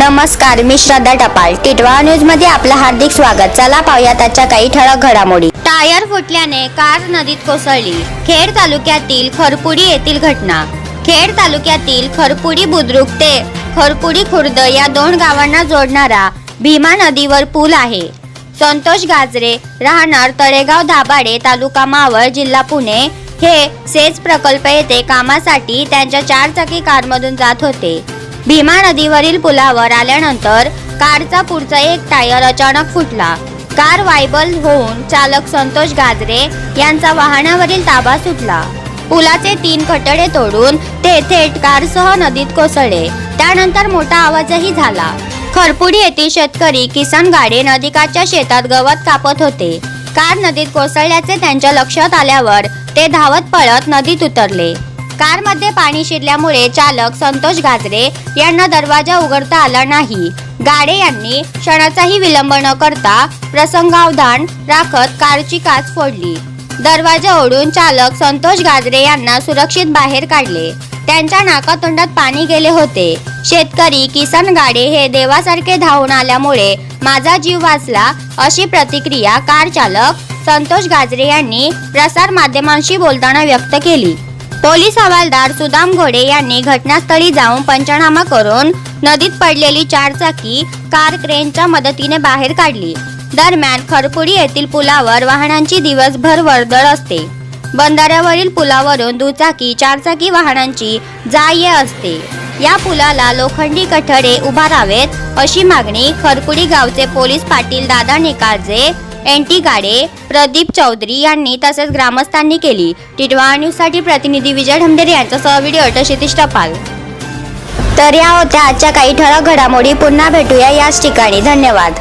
नमस्कार, मी श्रद्धा टपाल. टिटवाळा न्यूज मध्ये आपलं हार्दिक स्वागत. चला पाहूया त्याच्या काही ठळक घडामोडी. टायर फुटल्याने कार नदीत कोसळली. खेड तालुक्यातील खरपुडी येथील घटना. खेड तालुक्यातील खरपुडी बुद्रुक ते खरपुडी खुर्द या दोन गावांना जोडणारा भीमा नदीवर पूल आहे. संतोष गाजरे राहणार तळेगाव दाभाडे, तालुका मावळ, जिल्हा पुणे हे सेच प्रकल्प येथे कामासाठी त्यांच्या 4 चाकी कारमधून जात होते. भीमा नदीवरील पुलावर आल्यानंतर कारचा पुढचा एक टायर अचानक फुटला. कार वायबल होऊन चालक संतोष गाजरे यांचा वाहनावरील ताबा सुटला. पुलाचे 3 कठडे तोडून ते थेट कारसह नदीत कोसळले. त्यानंतर मोठा आवाजही झाला. खरपुडी येथील शेतकरी किसन गाडे नदीकाठच्या शेतात गवत कापत होते. कार नदीत कोसळल्याचे त्यांच्या लक्षात आल्यावर ते धावत पळत नदीत उतरले. कारमध्ये पाणी शिरल्यामुळे चालक संतोष गाजरे यांना दरवाजा उघडता आला नाही. गाडे यांनी क्षणाचाही विलंब न करता प्रसंगावधान राखत कारची काच फोडली. दरवाजा ओढून चालक संतोष गाजरे यांना सुरक्षित बाहेर काढले. त्यांच्या नाकातोंडात पाणी गेले होते. शेतकरी किसन गाडे हे देवासारखे धावून आल्यामुळे माझा जीव वाचला, अशी प्रतिक्रिया कार चालक संतोष गाजरे यांनी प्रसार माध्यमांशी बोलताना व्यक्त केली. पोलीस हवालदार सुदाम घोडे यांनी घटनास्थळी जाऊन पंचनामा करून नदीत पडलेली 4 चाकी कार क्रेनच्या मदतीने बाहेर काढली. दरम्यान खरपुडी येथील पुलावर वाहनांची दिवसभर वर्दळ असते. बंधाऱ्यावरील पुलावरून दुचाकी 4 चाकी वाहनांची जा-ये असते. या पुलाला लोखंडी कठडे उभारावेत, अशी मागणी खरपुडी गावचे पोलीस पाटील दादा निकाळजे, एनटी गाडे, प्रदीप चौधरी यांनी तसेच ग्रामस्थांनी केली. टिटवाळा न्यूज साठी प्रतिनिधी विजय ढमढेरे यांच्यासह व्हिडिओ क्षितिज टपाल. तर या होत्या आजच्या काही ठळक घडामोडी. पुन्हा भेटूया याच ठिकाणी. धन्यवाद.